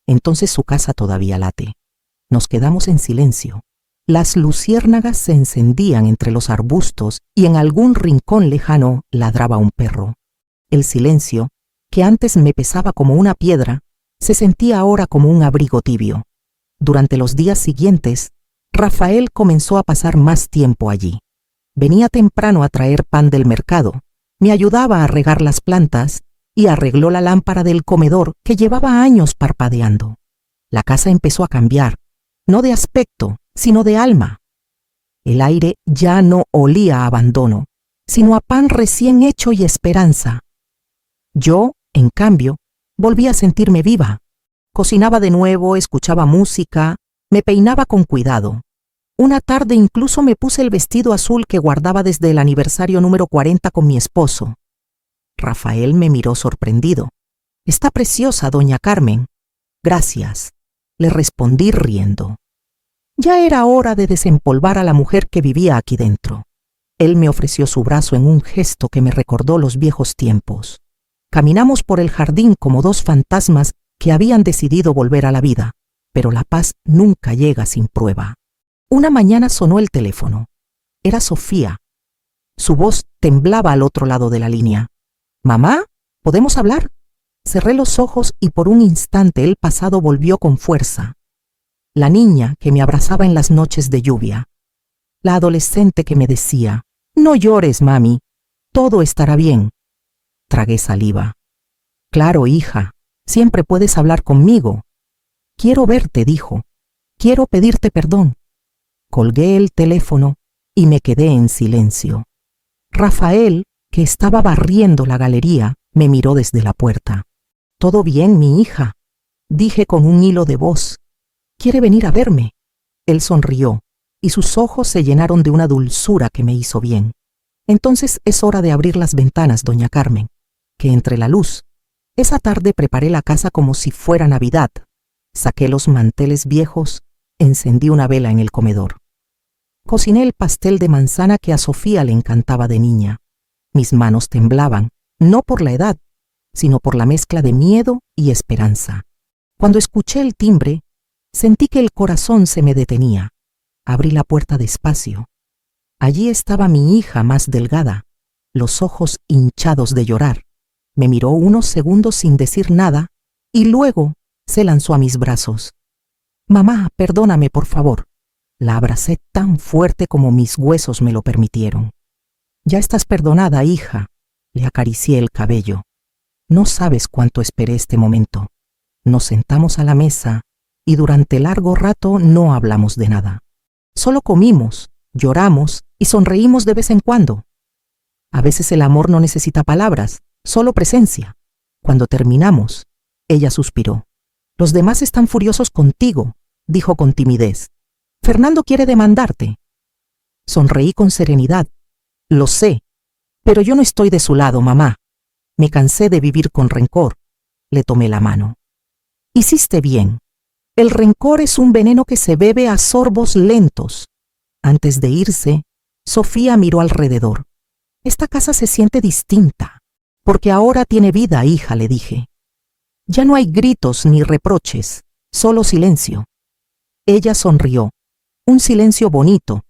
A: Entonces su casa todavía late. Nos quedamos en silencio. Las luciérnagas se encendían entre los arbustos y en algún rincón lejano ladraba un perro. El silencio, que antes me pesaba como una piedra, se sentía ahora como un abrigo tibio. Durante los días siguientes, Rafael comenzó a pasar más tiempo allí. Venía temprano a traer pan del mercado, me ayudaba a regar las plantas y arregló la lámpara del comedor que llevaba años parpadeando. La casa empezó a cambiar, no de aspecto, sino de alma. El aire ya no olía a abandono, sino a pan recién hecho y esperanza. Yo, en cambio, volví a sentirme viva. Cocinaba de nuevo, escuchaba música, me peinaba con cuidado. Una tarde incluso me puse el vestido azul que guardaba desde el aniversario número 40 con mi esposo. Rafael me miró sorprendido. «Está preciosa, doña Carmen». «Gracias», le respondí riendo. Ya era hora de desempolvar a la mujer que vivía aquí dentro. Él me ofreció su brazo en un gesto que me recordó los viejos tiempos. Caminamos por el jardín como dos fantasmas que habían decidido volver a la vida, pero la paz nunca llega sin prueba. Una mañana sonó el teléfono. Era Sofía. Su voz temblaba al otro lado de la línea. «¿Mamá? ¿Podemos hablar?» Cerré los ojos y por un instante el pasado volvió con fuerza. La niña que me abrazaba en las noches de lluvia. La adolescente que me decía: «No llores, mami, todo estará bien». Tragué saliva. «Claro, hija, siempre puedes hablar conmigo». «Quiero verte», dijo. «Quiero pedirte perdón». Colgué el teléfono y me quedé en silencio. Rafael, que estaba barriendo la galería, me miró desde la puerta. «¿Todo bien, mi hija?», dije con un hilo de voz. «¿Quiere venir a verme?». Él sonrió y sus ojos se llenaron de una dulzura que me hizo bien. «Entonces es hora de abrir las ventanas, doña Carmen, que entre la luz». Esa tarde preparé la casa como si fuera Navidad. Saqué los manteles viejos, encendí una vela en el comedor. Cociné el pastel de manzana que a Sofía le encantaba de niña. Mis manos temblaban, no por la edad, sino por la mezcla de miedo y esperanza. Cuando escuché el timbre, sentí que el corazón se me detenía. Abrí la puerta despacio. Allí estaba mi hija más delgada, los ojos hinchados de llorar. Me miró unos segundos sin decir nada y luego se lanzó a mis brazos. «Mamá, perdóname, por favor». La abracé tan fuerte como mis huesos me lo permitieron. «Ya estás perdonada, hija», le acaricié el cabello. «No sabes cuánto esperé este momento». Nos sentamos a la mesa y durante largo rato no hablamos de nada. Solo comimos, lloramos y sonreímos de vez en cuando. A veces el amor no necesita palabras, solo presencia. Cuando terminamos, ella suspiró. «Los demás están furiosos contigo», dijo con timidez. «Fernando quiere demandarte». Sonreí con serenidad. «Lo sé, pero yo no estoy de su lado, mamá. Me cansé de vivir con rencor». Le tomé la mano. «Hiciste bien. El rencor es un veneno que se bebe a sorbos lentos». Antes de irse, Sofía miró alrededor. «Esta casa se siente distinta, porque ahora tiene vida, hija», le dije. «Ya no hay gritos ni reproches, solo silencio». Ella sonrió. Un silencio bonito,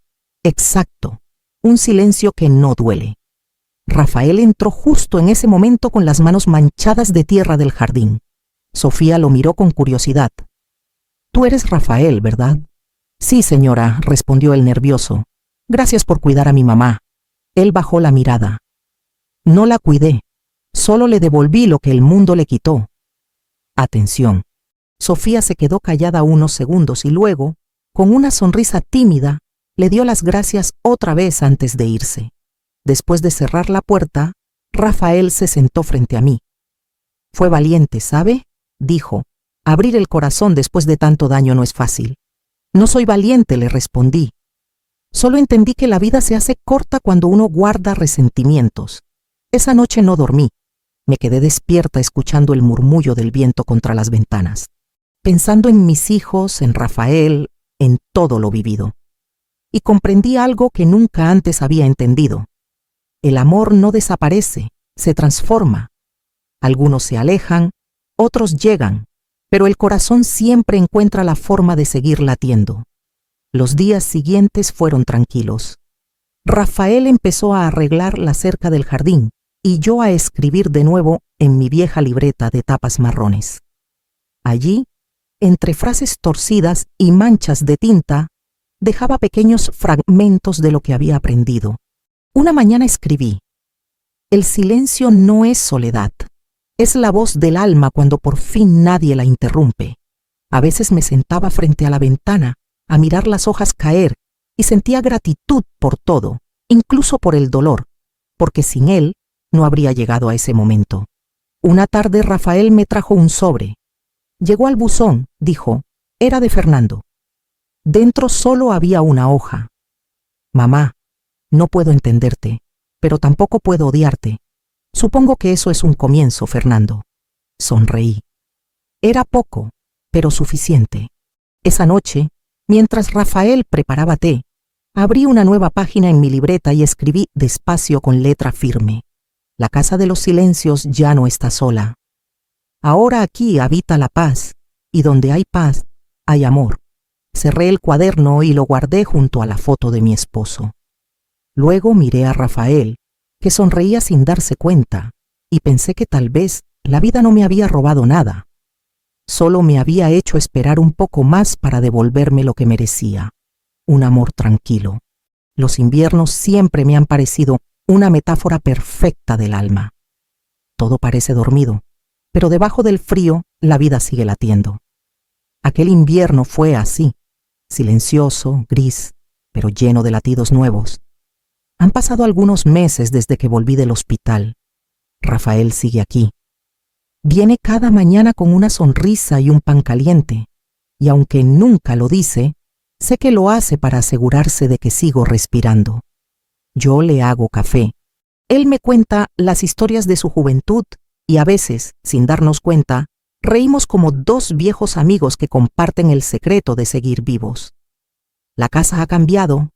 A: exacto, un silencio que no duele. Rafael entró justo en ese momento con las manos manchadas de tierra del jardín. Sofía lo miró con curiosidad. «Tú eres Rafael, ¿verdad?» «Sí, señora», respondió el nervioso. «Gracias por cuidar a mi mamá». Él bajó la mirada. «No la cuidé, solo le devolví lo que el mundo le quitó». «Atención». Sofía se quedó callada unos segundos y luego, con una sonrisa tímida, le dio las gracias otra vez antes de irse. Después de cerrar la puerta, Rafael se sentó frente a mí. «Fue valiente, ¿sabe?», dijo. «Abrir el corazón después de tanto daño no es fácil». «No soy valiente», le respondí. «Solo entendí que la vida se hace corta cuando uno guarda resentimientos». Esa noche no dormí. Me quedé despierta escuchando el murmullo del viento contra las ventanas, pensando en mis hijos, en Rafael, en todo lo vivido. Y comprendí algo que nunca antes había entendido. El amor no desaparece, se transforma. Algunos se alejan, otros llegan, pero el corazón siempre encuentra la forma de seguir latiendo. Los días siguientes fueron tranquilos. Rafael empezó a arreglar la cerca del jardín y yo a escribir de nuevo en mi vieja libreta de tapas marrones. Allí, entre frases torcidas y manchas de tinta, dejaba pequeños fragmentos de lo que había aprendido. Una mañana escribí: «El silencio no es soledad, es la voz del alma cuando por fin nadie la interrumpe». A veces me sentaba frente a la ventana a mirar las hojas caer y sentía gratitud por todo, incluso por el dolor, porque sin él no habría llegado a ese momento. Una tarde Rafael me trajo un sobre. Llegó al buzón, dijo. Era de Fernando. Dentro solo había una hoja. Mamá, no puedo entenderte, pero tampoco puedo odiarte. Supongo que eso es un comienzo, Fernando. Sonreí. Era poco, pero suficiente. Esa noche, mientras Rafael preparaba té, abrí una nueva página en mi libreta y escribí despacio con letra firme. La casa de los silencios ya no está sola. Ahora aquí habita la paz, y donde hay paz, hay amor. Cerré el cuaderno y lo guardé junto a la foto de mi esposo. Luego miré a Rafael, que sonreía sin darse cuenta, y pensé que tal vez la vida no me había robado nada. Solo me había hecho esperar un poco más para devolverme lo que merecía. Un amor tranquilo. Los inviernos siempre me han parecido una metáfora perfecta del alma. Todo parece dormido, pero debajo del frío la vida sigue latiendo. Aquel invierno fue así, silencioso, gris, pero lleno de latidos nuevos. Han pasado algunos meses desde que volví del hospital. Rafael sigue aquí. Viene cada mañana con una sonrisa y un pan caliente, y aunque nunca lo dice, sé que lo hace para asegurarse de que sigo respirando. Yo le hago café. Él me cuenta las historias de su juventud y a veces, sin darnos cuenta, reímos como dos viejos amigos que comparten el secreto de seguir vivos. La casa ha cambiado,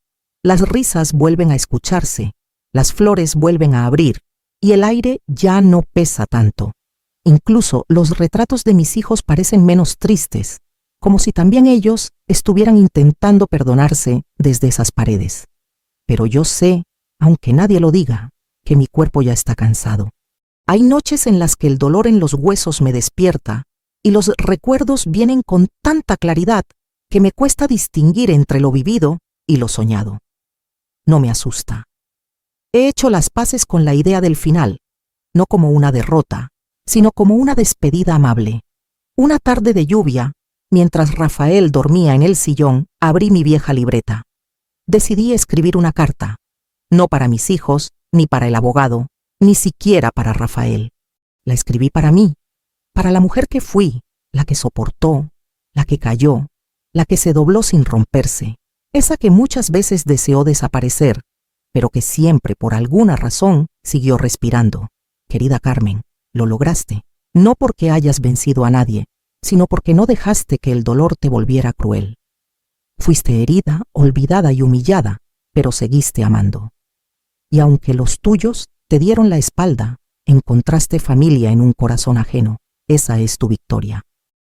A: las risas vuelven a escucharse, las flores vuelven a abrir y el aire ya no pesa tanto. Incluso los retratos de mis hijos parecen menos tristes, como si también ellos estuvieran intentando perdonarse desde esas paredes. Pero yo sé, aunque nadie lo diga, que mi cuerpo ya está cansado. Hay noches en las que el dolor en los huesos me despierta y los recuerdos vienen con tanta claridad que me cuesta distinguir entre lo vivido y lo soñado. No me asusta. He hecho las paces con la idea del final, no como una derrota, sino como una despedida amable. Una tarde de lluvia, mientras Rafael dormía en el sillón, abrí mi vieja libreta. Decidí escribir una carta, no para mis hijos, ni para el abogado, ni siquiera para Rafael. La escribí para mí, para la mujer que fui, la que soportó, la que cayó, la que se dobló sin romperse, esa que muchas veces deseó desaparecer, pero que siempre, por alguna razón, siguió respirando. Querida Carmen, lo lograste, no porque hayas vencido a nadie, sino porque no dejaste que el dolor te volviera cruel. Fuiste herida, olvidada y humillada, pero seguiste amando. Y aunque los tuyos te dieron la espalda, encontraste familia en un corazón ajeno. Esa es tu victoria.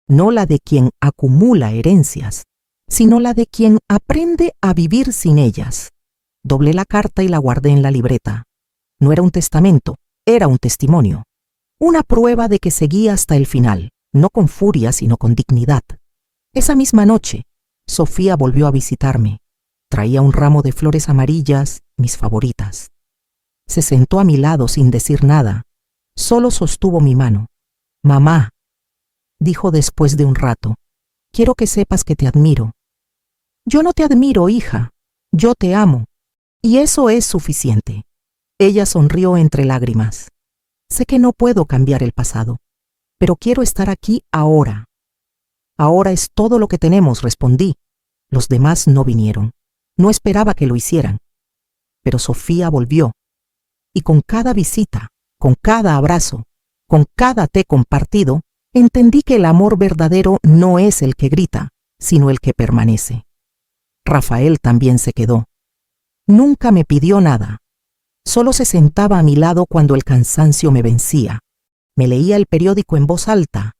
A: No la de quien acumula herencias, sino la de quien aprende a vivir sin ellas. Doblé la carta y la guardé en la libreta. No era un testamento, era un testimonio. Una prueba de que seguía hasta el final, no con furia, sino con dignidad. Esa misma noche, Sofía volvió a visitarme. Traía un ramo de flores amarillas, mis favoritas. Se sentó a mi lado sin decir nada. Solo sostuvo mi mano. Mamá, dijo después de un rato, quiero que sepas que te admiro. Yo no te admiro, hija. Yo te amo. Y eso es suficiente. Ella sonrió entre lágrimas. Sé que no puedo cambiar el pasado, pero quiero estar aquí ahora. Ahora es todo lo que tenemos, respondí. Los demás no vinieron. No esperaba que lo hicieran. Pero Sofía volvió. Y con cada visita, con cada abrazo, con cada té compartido, entendí que el amor verdadero no es el que grita, sino el que permanece. Rafael también se quedó. Nunca me pidió nada. Solo se sentaba a mi lado cuando el cansancio me vencía. Me leía el periódico en voz alta.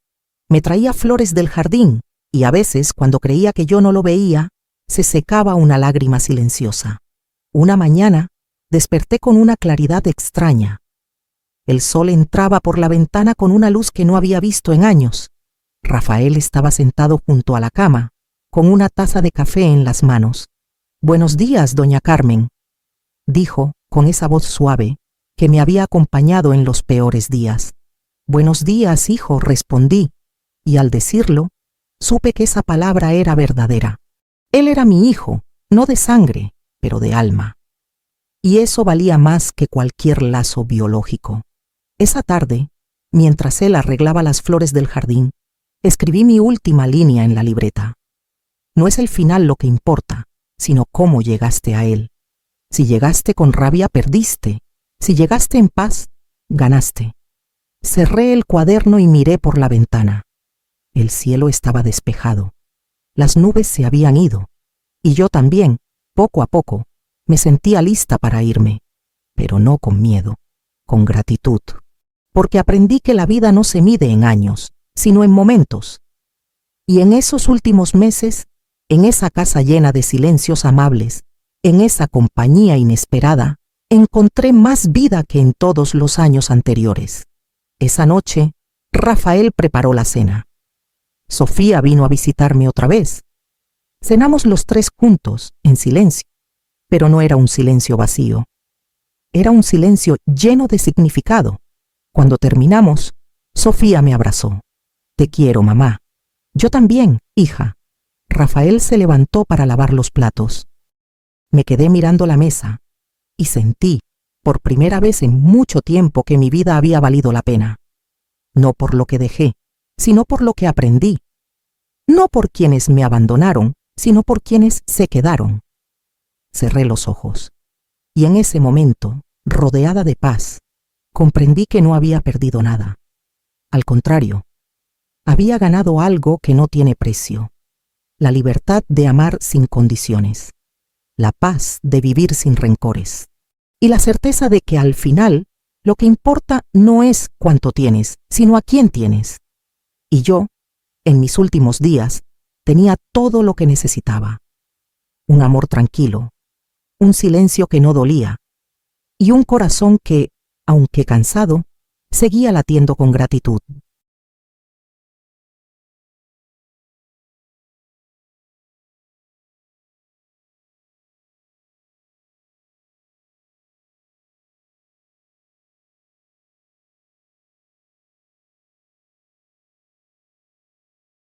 A: Me traía flores del jardín y a veces, cuando creía que yo no lo veía, se secaba una lágrima silenciosa. Una mañana, desperté con una claridad extraña. El sol entraba por la ventana con una luz que no había visto en años. Rafael estaba sentado junto a la cama, con una taza de café en las manos. «Buenos días, doña Carmen», dijo con esa voz suave que me había acompañado en los peores días. «Buenos días, hijo», respondí, y al decirlo, supe que esa palabra era verdadera. Él era mi hijo, no de sangre, pero de alma. Y eso valía más que cualquier lazo biológico. Esa tarde, mientras él arreglaba las flores del jardín, Escribí mi última línea en la libreta. No es el final lo que importa, sino cómo llegaste a él. Si llegaste con rabia, perdiste. Si llegaste en paz, ganaste. Cerré el cuaderno y miré por la ventana. El cielo estaba despejado. Las nubes se habían ido. Y yo también, poco a poco, me sentía lista para irme. Pero no con miedo, con gratitud. Porque aprendí que la vida no se mide en años, sino en momentos. Y en esos últimos meses, en esa casa llena de silencios amables, en esa compañía inesperada, encontré más vida que en todos los años anteriores. Esa noche, Rafael preparó la cena. Sofía vino a visitarme otra vez. Cenamos los tres juntos, en silencio, pero no era un silencio vacío. Era un silencio lleno de significado. Cuando terminamos, Sofía me abrazó. Te quiero, mamá. Yo también, hija. Rafael se levantó para lavar los platos. Me quedé mirando la mesa y sentí, por primera vez en mucho tiempo, que mi vida había valido la pena. No por lo que dejé, sino por lo que aprendí. No por quienes me abandonaron, sino por quienes se quedaron. Cerré los ojos y en ese momento, rodeada de paz, comprendí que no había perdido nada. Al contrario, había ganado algo que no tiene precio: la libertad de amar sin condiciones, la paz de vivir sin rencores y la certeza de que al final lo que importa no es cuánto tienes, sino a quién tienes. Y yo, en mis últimos días, tenía todo lo que necesitaba: un amor tranquilo, un silencio que no dolía y un corazón que, aunque cansado, seguía latiendo con gratitud.